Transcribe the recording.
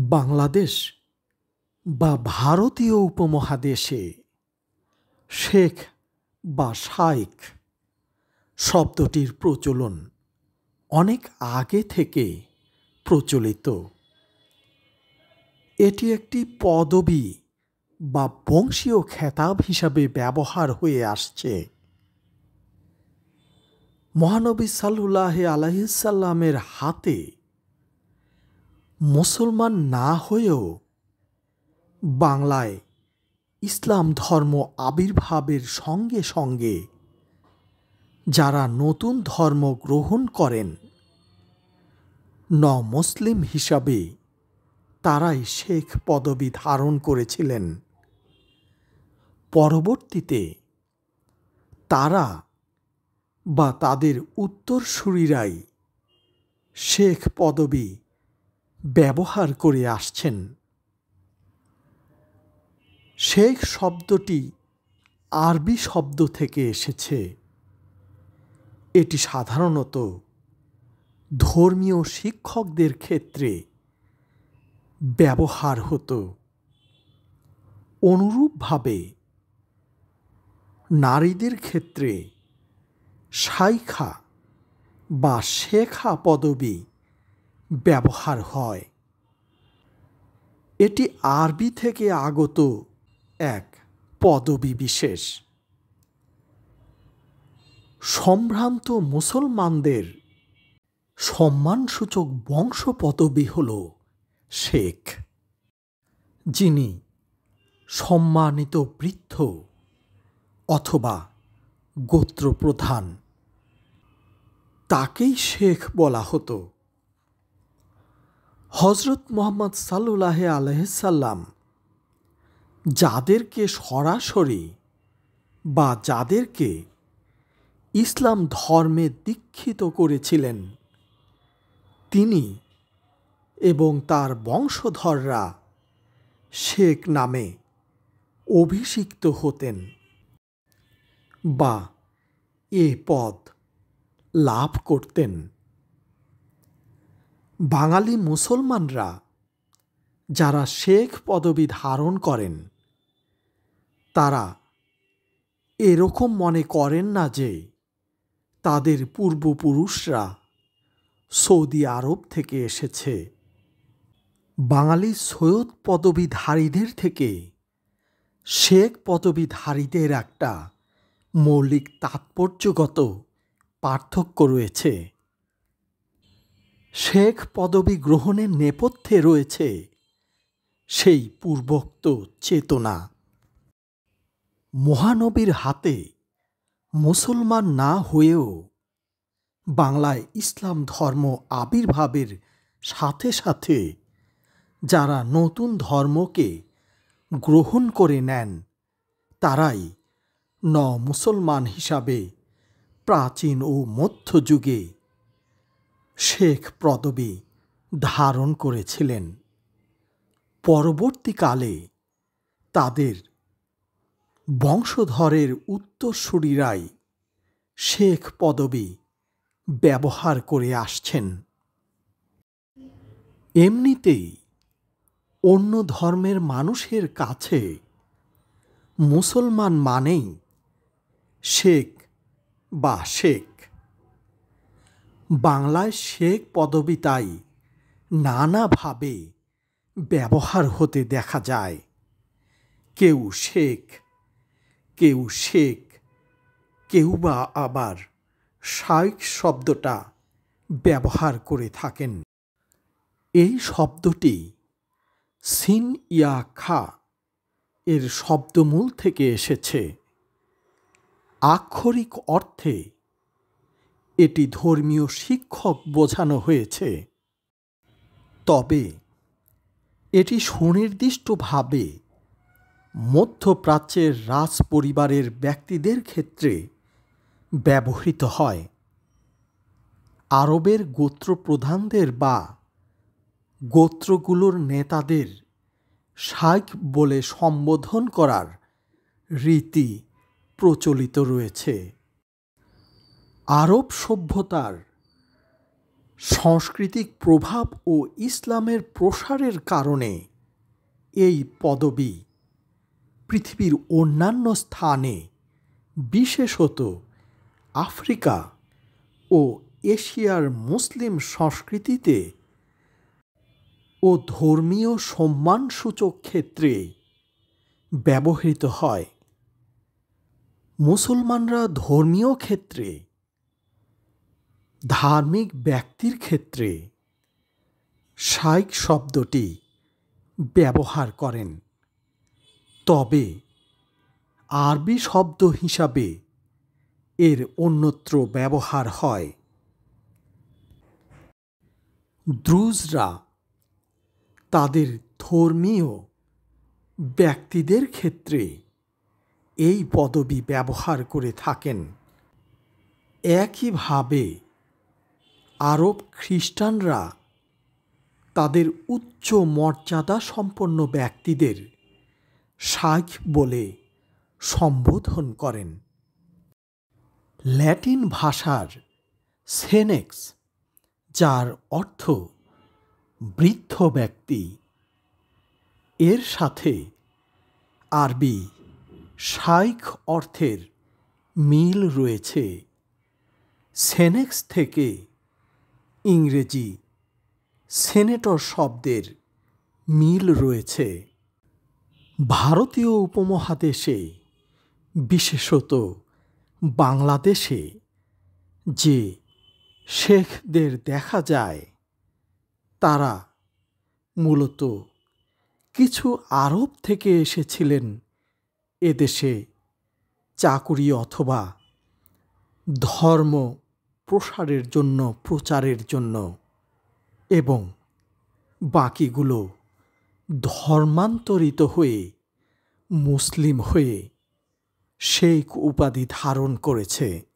বাংলাদেশ বা ভারতীয় উপমহাদেশে শেখ বা শাইখ শব্দটির প্রচলন অনেক আগে থেকে প্রচলিত। এটি একটি পদবি বা বংশীয় খেতাব হিসাবে ব্যবহার হয়ে আসছে। মহানবী সাল্লাল্লাহু আলাইহি সাল্লামের হাতে মুসলমান না হয়েও বাংলায় ইসলাম ধর্ম আবির্ভাবের সঙ্গে সঙ্গে যারা নতুন ধর্ম গ্রহণ করেন মুসলিম হিসাবে তারাই শেখ পদবি ধারণ করেছিলেন। পরবর্তীতে তারা বা তাদের উত্তরসূরিরাই শেখ পদবি ব্যবহার করে আসছেন। শেখ শব্দটি আরবি শব্দ থেকে এসেছে। এটি সাধারণত ধর্মীয় শিক্ষকদের ক্ষেত্রে ব্যবহার হতো। অনুরূপভাবে নারীদের ক্ষেত্রে শাইখা বা শেখা পদবি ব্যবহার হয়। এটি আরবি থেকে আগত এক পদবি বিশেষ। সম্ভ্রান্ত মুসলমানদের সম্মানসূচক বংশ পদবি হল শেখ। যিনি সম্মানিত বৃদ্ধ অথবা গোত্রপ্রধান তাকেই শেখ বলা হতো। হযরত মুহাম্মদ সাল্লাল্লাহু আলাইহি সাল্লাম যাদেরকে সরাসরি বা যাদেরকে ইসলাম ধর্মে দীক্ষিত করেছিলেন তিনি এবং তার বংশধররা শেখ নামে অভিষিক্ত হতেন বা এ পদ লাভ করতেন। বাঙালি মুসলমানরা যারা শেখ পদবি ধারণ করেন তারা এরকম মনে করেন না যে তাদের পূর্বপুরুষরা সৌদি আরব থেকে এসেছে। বাঙালি সৈয়দ পদবীধারীদের থেকে শেখ পদবীধারীদের একটা মৌলিক তাৎপর্যগত পার্থক্য রয়েছে। শেখ পদবি গ্রহণের নেপথ্যে রয়েছে সেই পূর্বোক্ত চেতনা। মহানবীর হাতে মুসলমান না হয়েও বাংলায় ইসলাম ধর্ম আবির্ভাবের সাথে সাথে যারা নতুন ধর্মকে গ্রহণ করে নেন তারাই মুসলমান হিসাবে প্রাচীন ও মধ্যযুগে শেখ পদবি ধারণ করেছিলেন। পরবর্তীকালে তাদের বংশধরের উত্তরসূরিরাই শেখ পদবি ব্যবহার করে আসছেন। এমনিতেই অন্য ধর্মের মানুষের কাছে মুসলমান মানেই শেখ বা শেখ। বাংলায় শেখ পদবি তাই নানাভাবে ব্যবহার হতে দেখা যায়। কেউ শেখ, কেউ শেখ, কেউ বা আবার শাইখ শব্দটা ব্যবহার করে থাকেন। এই শব্দটি সিন ইয়া খা এর শব্দমূল থেকে এসেছে। আক্ষরিক অর্থে এটি ধর্মীয় শিক্ষক বোঝানো হয়েছে। তবে এটি সুনির্দিষ্টভাবে মধ্যপ্রাচ্যের রাজ পরিবারের ব্যক্তিদের ক্ষেত্রে ব্যবহৃত হয়। আরবের গোত্রপ্রধানদের বা গোত্রগুলোর নেতাদের শাইখ বলে সম্বোধন করার রীতি প্রচলিত রয়েছে। আরব সভ্যতার সাংস্কৃতিক প্রভাব ও ইসলামের প্রসারের কারণে এই পদবি পৃথিবীর অন্যান্য স্থানে, বিশেষত আফ্রিকা ও এশিয়ার মুসলিম সংস্কৃতিতে ও ধর্মীয় সম্মানসূচক ক্ষেত্রে ব্যবহৃত হয়। মুসলমানরা ধর্মীয় ক্ষেত্রে, ধার্মিক ব্যক্তির ক্ষেত্রে শাইখ শব্দটি ব্যবহার করেন, তবে আরবি শব্দ হিসাবে এর অন্যত্র ব্যবহার হয়। দ্রুজরা তাদের ধর্মীয় ব্যক্তিদের ক্ষেত্রে এই পদবি ব্যবহার করে থাকেন। একইভাবে আরব খ্রিস্টানরা তাদের উচ্চ মর্যাদা সম্পন্ন ব্যক্তিদের শাইখ বলে সম্বোধন করেন। ল্যাটিন ভাষার সেনেক্স, যার অর্থ বৃদ্ধ ব্যক্তি, এর সাথে আরবি শাইখ অর্থের মিল রয়েছে। সেনেক্স থেকে ইংরেজি সেনেটর শব্দের মিল রয়েছে। ভারতীয় উপমহাদেশে, বিশেষত বাংলাদেশে যে শেখদের দেখা যায়, তারা মূলত কিছু আরব থেকে এসেছিলেন এদেশে চাকুরি অথবা ধর্ম প্রসারের জন্য, প্রচারের জন্য, এবং বাকিগুলো ধর্মান্তরিত হয়ে মুসলিম হয়ে শেখ উপাধি ধারণ করেছে।